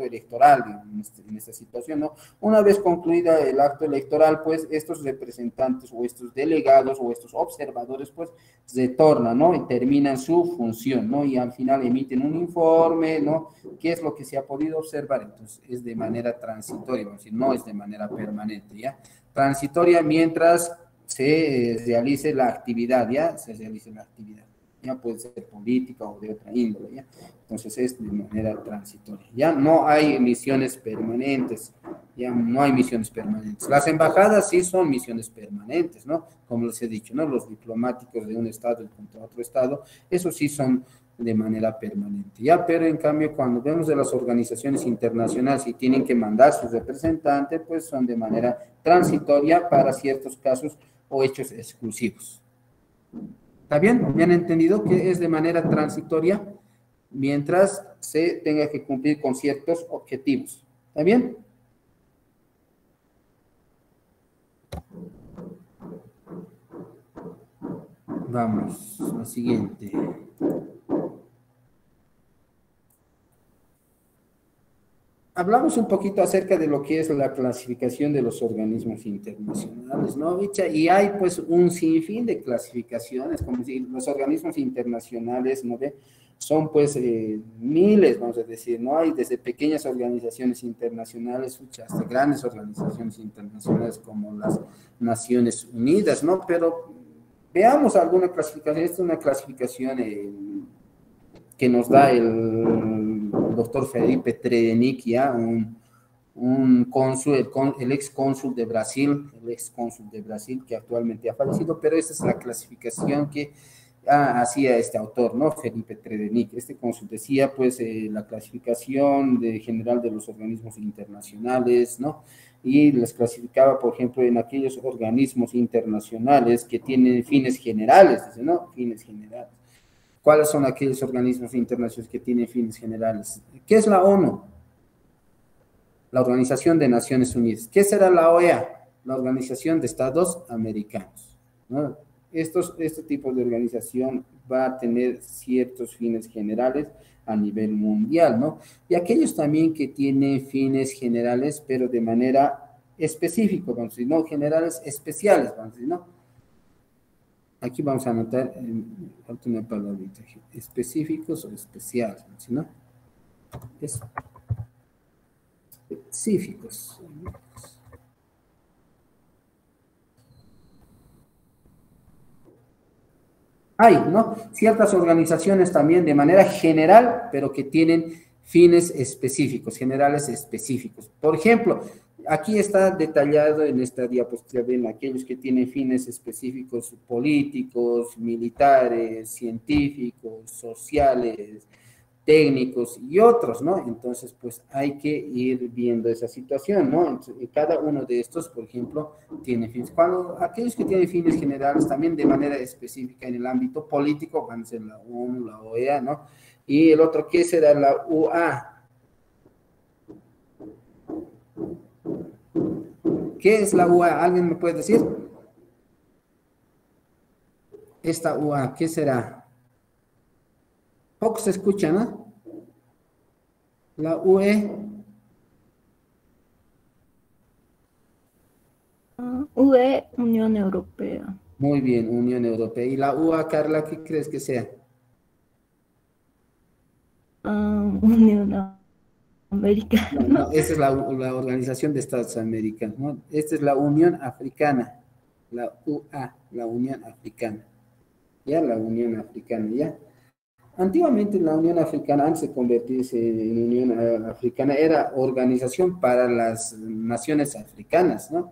electoral en esta situación, ¿no? Una vez concluida el acto electoral, pues estos representantes o estos delegados o estos observadores, pues retornan, ¿no? Y terminan su función, ¿no? Y al final emiten un informe, ¿no? ¿Qué es lo que se ha podido observar? Entonces, es de manera transitoria, vamos a decir, no es de manera permanente, ¿ya? Transitoria mientras se realice la actividad, ¿ya? Se realice la actividad. Ya puede ser política o de otra índole, ¿ya? Entonces es de manera transitoria, ya no hay misiones permanentes, ya no hay misiones permanentes. Las embajadas sí son misiones permanentes, ¿no? Como les he dicho, ¿no? Los diplomáticos de un estado contra otro estado, eso sí son de manera permanente, ya, pero en cambio cuando vemos de las organizaciones internacionales y tienen que mandar sus representantes, pues son de manera transitoria para ciertos casos o hechos exclusivos. ¿Está bien? ¿Me han entendido que es de manera transitoria mientras se tenga que cumplir con ciertos objetivos? ¿Está bien? Vamos, la siguiente. hablamos un poquito acerca de lo que es la clasificación de los organismos internacionales, ¿no, Richa? Y hay pues un sinfín de clasificaciones, como si los organismos internacionales, ¿no ve? Son pues miles, vamos a decir, ¿no? Hay desde pequeñas organizaciones internacionales hasta grandes organizaciones internacionales como las Naciones Unidas, ¿no? Pero veamos alguna clasificación. Esta es una clasificación que nos da el doctor Felipe Tredenick, ya un cónsul, el ex cónsul de Brasil, que actualmente ha fallecido, pero esta es la clasificación que hacía este autor, ¿no? Felipe Tredenick. Este cónsul decía, pues, la clasificación general de los organismos internacionales, ¿no? Y las clasificaba, por ejemplo, en aquellos organismos internacionales que tienen fines generales, dice, ¿no? Fines generales. ¿Cuáles son aquellos organismos internacionales que tienen fines generales? ¿Qué es la ONU? La Organización de Naciones Unidas. ¿Qué será la OEA? La Organización de Estados Americanos, ¿no? Este tipo de organización va a tener ciertos fines generales a nivel mundial, ¿no? Y aquellos también que tienen fines generales, pero de manera específica, vamos a decir, no generales, especiales, vamos a decir, ¿no? Aquí vamos a anotar una palabrita, específicos o especiales, ¿no? Específicos. Hay, ¿no? Ciertas organizaciones también de manera general, pero que tienen fines específicos, generales específicos. Por ejemplo, aquí está detallado en esta diapositiva, ven aquellos que tienen fines específicos políticos, militares, científicos, sociales, técnicos y otros, ¿no? Entonces, pues hay que ir viendo esa situación, ¿no? Entonces, cada uno de estos, por ejemplo, tiene fines. Cuando aquellos que tienen fines generales, también de manera específica en el ámbito político, van a ser la ONU, la OEA, ¿no? Y el otro, ¿qué será la UA? ¿Qué es la UA? ¿Alguien me puede decir? Esta UA, ¿qué será? Poco se escucha, ¿no? La UE. UE, Unión Europea. Muy bien, Unión Europea. ¿Y la UA, Carla, qué crees que sea? Unión Americana. No, esta es la Organización de Estados Americanos, ¿no? Esta es la Unión Africana, la UA, la Unión Africana. Ya, la Unión Africana, ya. Antiguamente la Unión Africana, antes de convertirse en Unión Africana, era Organización para las Naciones Africanas, ¿no?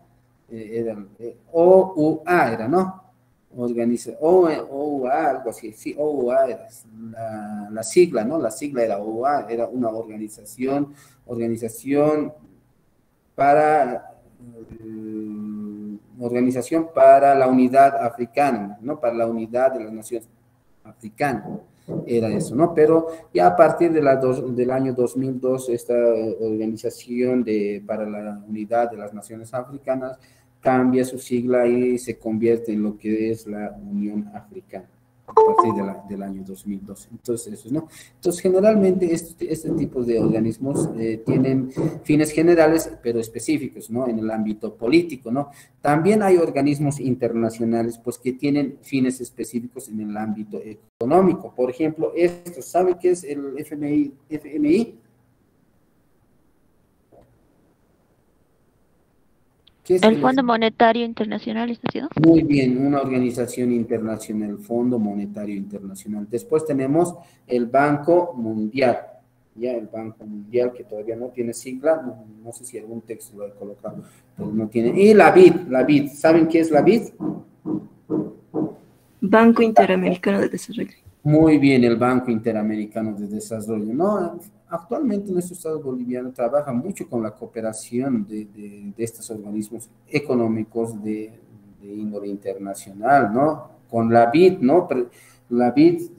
OUA era, ¿no? OUA, algo así, sí, OUA era la sigla, ¿no? La sigla era OUA, era una para, organización para la unidad africana, ¿no? Para la unidad de las naciones africanas. Era eso, ¿no? Pero ya a partir del año 2002, esta organización para la unidad de las naciones africanas cambia su sigla y se convierte en lo que es la Unión Africana a partir del año 2002. Entonces, eso, ¿no? Entonces, generalmente este tipo de organismos tienen fines generales, pero específicos, ¿no? En el ámbito político, ¿no? También hay organismos internacionales, pues, que tienen fines específicos en el ámbito económico. Por ejemplo, estos, ¿saben qué es el FMI? ¿Qué es el Fondo Monetario Internacional, ¿está haciendo? Muy bien, una organización internacional, el Fondo Monetario Internacional. Después tenemos el Banco Mundial, ya el Banco Mundial que todavía no tiene sigla, no sé si algún texto lo he colocado, pero no tiene. Y la BID, ¿saben qué es la BID? Banco Interamericano de Desarrollo. Muy bien, el Banco Interamericano de Desarrollo. No, actualmente nuestro Estado boliviano trabaja mucho con la cooperación de estos organismos económicos de índole internacional, ¿no? Con la BID, ¿no? La BID,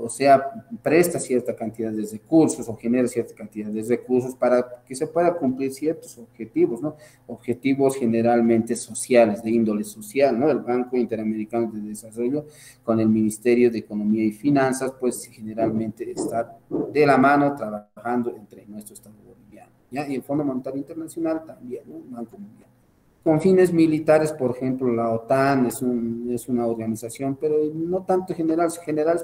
o sea, presta cierta cantidad de recursos o genera cierta cantidad de recursos para que se pueda cumplir ciertos objetivos, ¿no? Objetivos generalmente sociales, de índole social, ¿no? El Banco Interamericano de Desarrollo con el Ministerio de Economía y Finanzas, pues generalmente está de la mano trabajando entre nuestro Estado boliviano. ¿ya? Y el Fondo Monetario Internacional también, ¿no? Banco Mundial. Con fines militares, por ejemplo, la OTAN es una organización, pero no tanto generales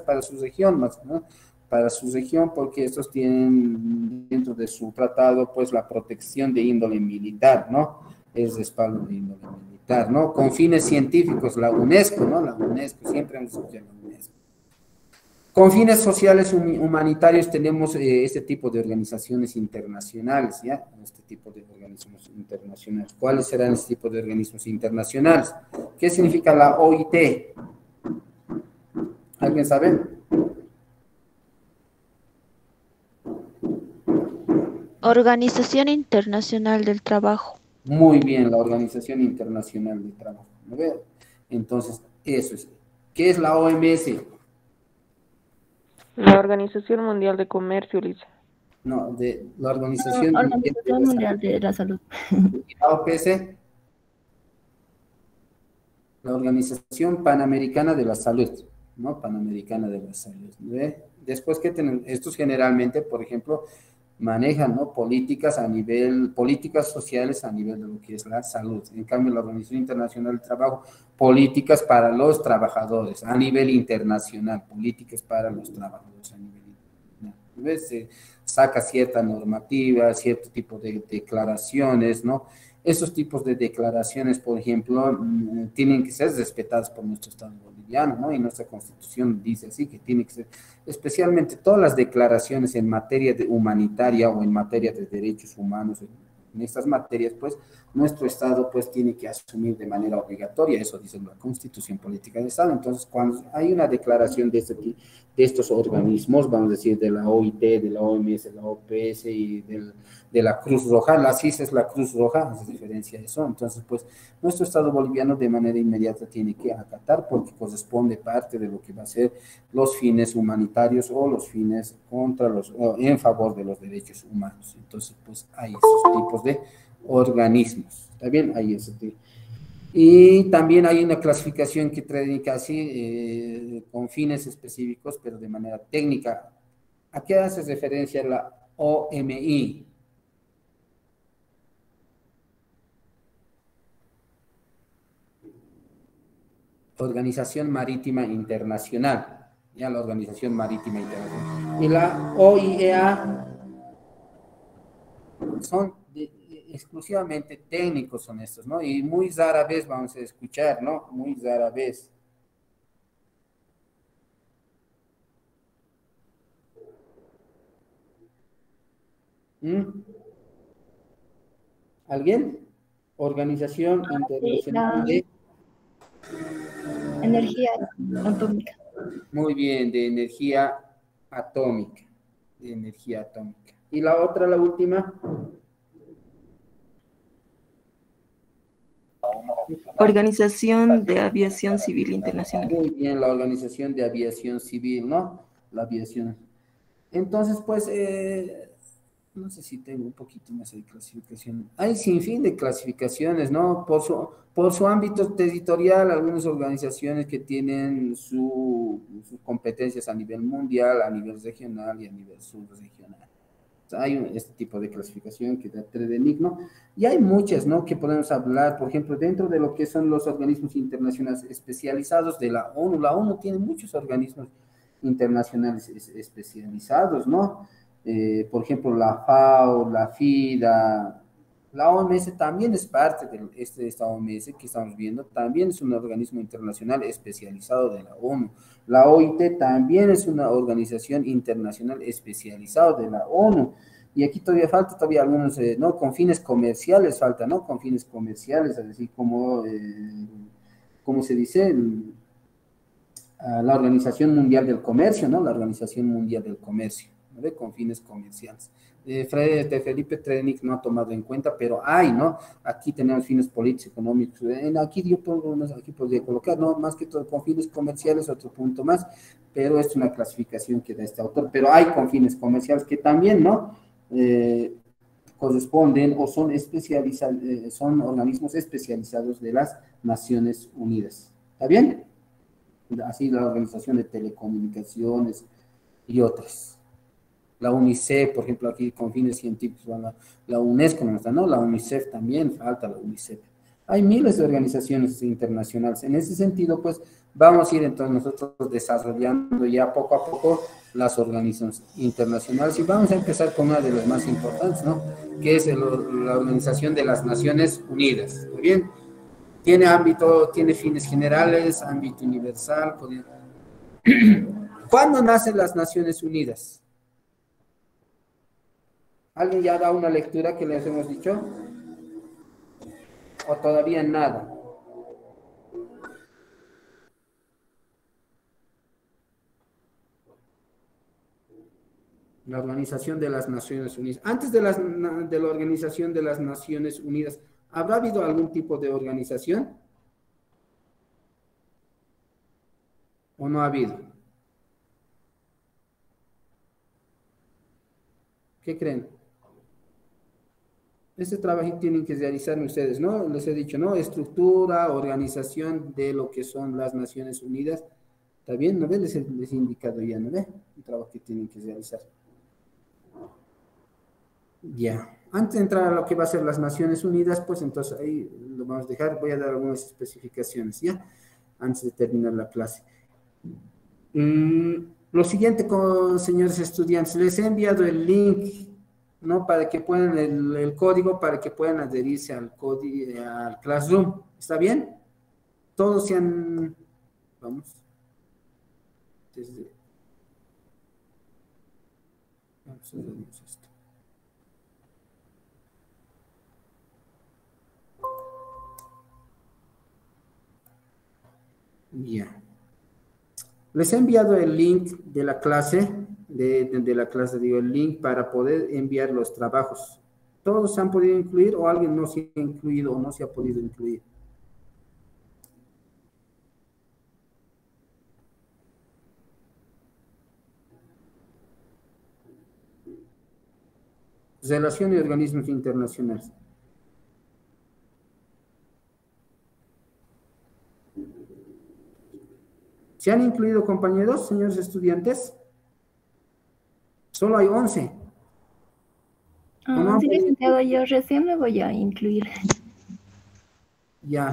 para su región, más, ¿no? Para su región, porque estos tienen dentro de su tratado, pues, la protección de índole militar, ¿no? Es respaldo de índole militar, ¿no? Con fines científicos, la UNESCO, ¿no? La UNESCO, siempre han escuchado la UNESCO. Con fines sociales humanitarios tenemos este tipo de organizaciones internacionales, ¿ya? Este tipo de organismos internacionales. ¿Cuáles serán este tipo de organismos internacionales? ¿Qué significa la OIT? ¿Alguien sabe? Organización Internacional del Trabajo. Muy bien, la Organización Internacional del Trabajo. ¿No ve? Entonces, eso es. ¿Qué es la OMS? La Organización Mundial de Comercio, Lisa. No, de la Organización Organización Mundial de la Salud. La OPS, la Organización Panamericana de la Salud, ¿no? Panamericana de la Salud. ¿Ve? Después que tenemos, estos generalmente, por ejemplo, manejan, ¿no? Políticas sociales a nivel de lo que es la salud. En cambio, la Organización Internacional del Trabajo, políticas para los trabajadores a nivel internacional, políticas para los trabajadores a nivel internacional. ¿Ves? Se saca cierta normativa, cierto tipo de declaraciones, ¿no? Esos tipos de declaraciones, por ejemplo, tienen que ser respetadas por nuestro Estado boliviano, ¿no? Y nuestra Constitución dice así, que tiene que ser, especialmente todas las declaraciones en materia de humanitaria o en materia de derechos humanos, en estas materias, pues, nuestro Estado, pues, tiene que asumir de manera obligatoria, eso dice la Constitución Política del Estado. Entonces, cuando hay una declaración de estos organismos, vamos a decir, de la OIT, de la OMS, de la OPS y de la Cruz Roja, la CIS es la Cruz Roja, hace diferencia a eso. Entonces, pues, nuestro Estado boliviano de manera inmediata tiene que acatar porque corresponde parte de lo que va a ser los fines humanitarios o los fines en favor de los derechos humanos. Entonces, pues, hay esos tipos de organismos. ¿Está bien? Hay ese tipo. Y también hay una clasificación que trae casi con fines específicos, pero de manera técnica. ¿A qué hace referencia la OMI? Organización Marítima Internacional, ya la Organización Marítima Internacional. Y la OIEA son exclusivamente técnicos son estos, ¿no? Y muy rara vez vamos a escuchar, ¿no? Muy rara vez. ¿Alguien? Organización Internacional de... Energía atómica. Muy bien, de energía atómica. De energía atómica. ¿Y la otra, la última? Organización de Aviación Civil Internacional. Muy bien, la Organización de Aviación Civil, ¿no? La aviación. Entonces, pues, no sé si tengo un poquito más de clasificación. Hay sin fin de clasificaciones, ¿no? Por su ámbito territorial, algunas organizaciones que tienen sus competencias a nivel mundial, a nivel regional y a nivel subregional. O sea, hay este tipo de clasificación que da Tredenigno, y hay muchas, ¿no? Que podemos hablar, por ejemplo, dentro de lo que son los organismos internacionales especializados de la ONU. La ONU tiene muchos organismos internacionales especializados, ¿no? Por ejemplo, la FAO, la FIDA, la OMS también es parte de esta OMS que estamos viendo, también es un organismo internacional especializado de la ONU. La OIT también es una organización internacional especializada de la ONU. Y aquí todavía falta algunos, ¿no? Con fines comerciales falta, ¿no? Con fines comerciales, es decir, como se dice, la Organización Mundial del Comercio, ¿no? La Organización Mundial del Comercio, ¿no? Con fines comerciales. Felipe Trenik no ha tomado en cuenta, pero hay, ¿no? Aquí tenemos fines políticos, económicos. Aquí yo aquí podría colocar, ¿no? Más que todo con fines comerciales, otro punto más, pero es una clasificación que da este autor. Pero hay con fines comerciales que también, ¿no? Corresponden o son son organismos especializados de las Naciones Unidas. ¿Está bien? Así la Organización de Telecomunicaciones y otras. La UNICEF, por ejemplo, aquí con fines científicos, bueno, la UNESCO no está, ¿no? La UNICEF también, falta la UNICEF. Hay miles de organizaciones internacionales. En ese sentido, pues, vamos a ir entonces nosotros desarrollando ya poco a poco las organizaciones internacionales y vamos a empezar con una de las más importantes, ¿no? Que es la Organización de las Naciones Unidas. ¿Muy bien? Tiene ámbito, tiene fines generales, ámbito universal. ¿Cuándo nacen las Naciones Unidas? ¿Alguien ya da una lectura que les hemos dicho? ¿O todavía nada? La Organización de las Naciones Unidas. Antes de la Organización de las Naciones Unidas, ¿habrá habido algún tipo de organización? ¿O no ha habido? ¿Qué creen? Este trabajo tienen que realizar ustedes, ¿no? Les he dicho, ¿no? Estructura, organización de lo que son las Naciones Unidas. ¿Está bien? ¿No ve? Les he indicado ya, ¿no ve? El trabajo que tienen que realizar. Ya. Antes de entrar a lo que va a ser las Naciones Unidas, pues entonces ahí lo vamos a dejar. Voy a dar algunas especificaciones, ¿ya? Antes de terminar la clase. Lo siguiente, señores estudiantes, les he enviado el link, ¿no? Para que puedan, el código para que puedan adherirse al Classroom. ¿Está bien? Todos se han... Vamos. Vamos a ver esto. Ya. Les he enviado el link de la clase, digo, el link para poder enviar los trabajos. ¿Todos se han podido incluir o alguien no se ha incluido o no se ha podido incluir? Relación y organismos internacionales. ¿Se han incluido, compañeros, señores estudiantes? Solo hay 11. Sí, licenciado, yo recién me voy a incluir. Ya.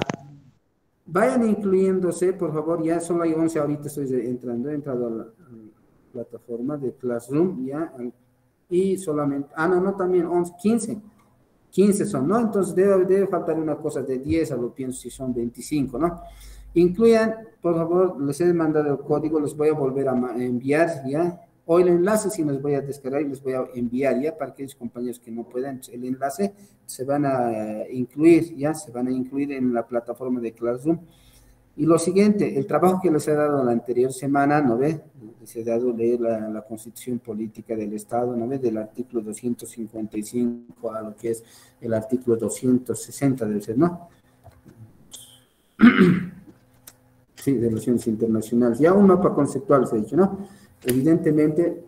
Vayan incluyéndose, por favor, ya solo hay 11, ahorita estoy entrando, he entrado a la plataforma de Classroom, ya, y solamente, no, también 11, 15 son, ¿no? Entonces debe faltar una cosa de 10, a lo pienso si son 25, ¿no? Incluyan, por favor, les he mandado el código, les voy a volver a enviar, ¿ya? O el enlace sí les voy a descargar y les voy a enviar, ¿ya? Para aquellos compañeros que no puedan, el enlace se van a incluir, ¿ya? Se van a incluir en la plataforma de Classroom. Y lo siguiente, el trabajo que les he dado la anterior semana, ¿no ve? Les he dado leer la Constitución Política del Estado, ¿no ve? Del artículo 255 a lo que es el artículo 260, debe ser, ¿no? Sí, de relaciones internacionales. Ya un mapa conceptual se ha dicho, ¿no? Evidentemente,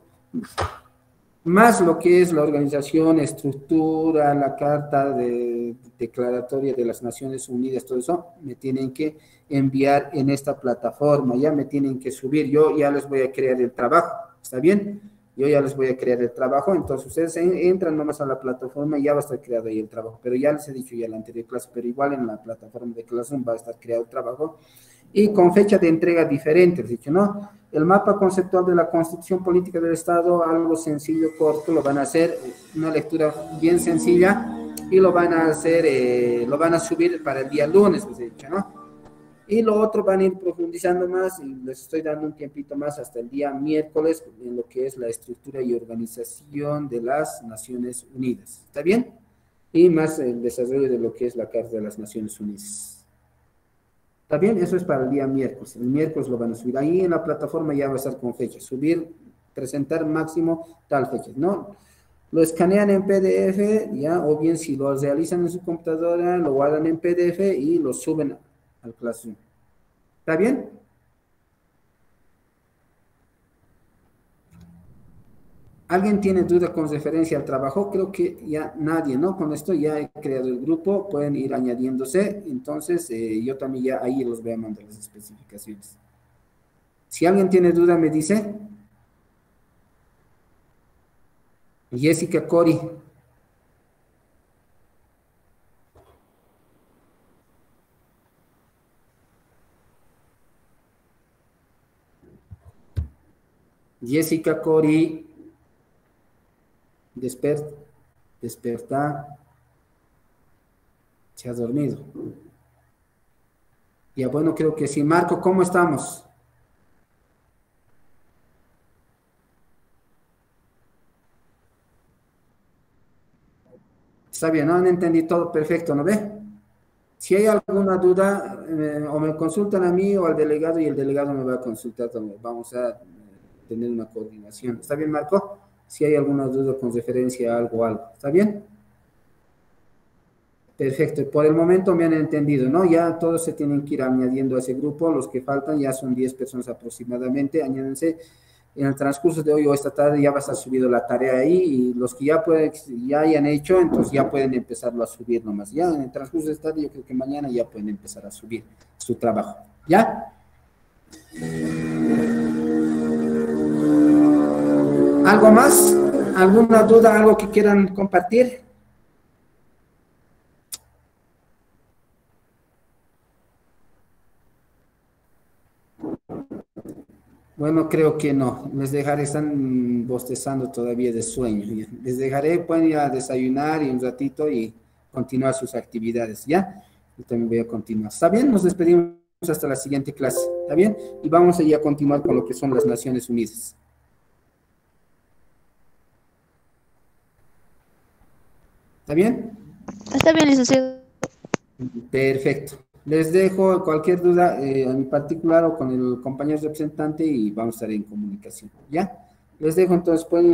más lo que es la organización, estructura, la carta declaratoria de las Naciones Unidas, todo eso, me tienen que enviar en esta plataforma, ya me tienen que subir, yo ya les voy a crear el trabajo, ¿está bien? Yo ya les voy a crear el trabajo, entonces ustedes entran nomás a la plataforma y ya va a estar creado ahí el trabajo, pero ya les he dicho ya en la anterior clase, pero igual en la plataforma de Classroom va a estar creado el trabajo, y con fecha de entrega diferente, les he dicho, ¿no? El mapa conceptual de la Constitución Política del Estado, algo sencillo, corto, lo van a hacer, una lectura bien sencilla, y lo van a hacer, lo van a subir para el día lunes, les he dicho, ¿no? Y lo otro van a ir profundizando más, y les estoy dando un tiempito más hasta el día miércoles, en lo que es la estructura y organización de las Naciones Unidas, ¿está bien? Y más el desarrollo de lo que es la Carta de las Naciones Unidas. ¿Está bien? Eso es para el día miércoles. El miércoles lo van a subir. Ahí en la plataforma ya va a estar con fecha. Subir, presentar máximo tal fecha, ¿no? Lo escanean en PDF, ya, o bien si lo realizan en su computadora, lo guardan en PDF y lo suben al Classroom. ¿Está bien? ¿Alguien tiene duda con referencia al trabajo? Creo que ya nadie, ¿no? Con esto ya he creado el grupo, pueden ir añadiéndose, entonces yo también ya ahí los voy a mandar las especificaciones. Si alguien tiene duda me dice. Jessica Cori. Jessica Cori. Desperta. Se ha dormido. Ya, bueno, creo que sí. Marco, ¿cómo estamos? Está bien, ¿no? Han entendido todo perfecto, ¿no ve? Si hay alguna duda, o me consultan a mí o al delegado y el delegado me va a consultar también. Vamos a tener una coordinación. ¿Está bien, Marco? Si hay alguna duda con referencia a algo. ¿Está bien? Perfecto. Por el momento me han entendido, ¿no? Ya todos se tienen que ir añadiendo a ese grupo. Los que faltan ya son 10 personas aproximadamente. Añádense. En el transcurso de hoy o esta tarde ya va a estar subido la tarea ahí y los que ya hayan hecho, entonces ya pueden empezarlo a subir nomás. Ya en el transcurso de esta tarde yo creo que mañana ya pueden empezar a subir su trabajo. ¿Ya? ¿Algo más? ¿Alguna duda? ¿Algo que quieran compartir? Bueno, creo que no. Les dejaré, están bostezando todavía de sueño. Les dejaré, pueden ir a desayunar y un ratito y continuar sus actividades, ¿ya? Yo también voy a continuar. ¿Está bien? Nos despedimos hasta la siguiente clase. ¿Está bien? Y vamos a continuar con lo que son las Naciones Unidas. ¿Está bien? Está bien, licenciado. Perfecto. Les dejo cualquier duda en particular o con el compañero representante y vamos a estar en comunicación. ¿Ya? Les dejo entonces, pueden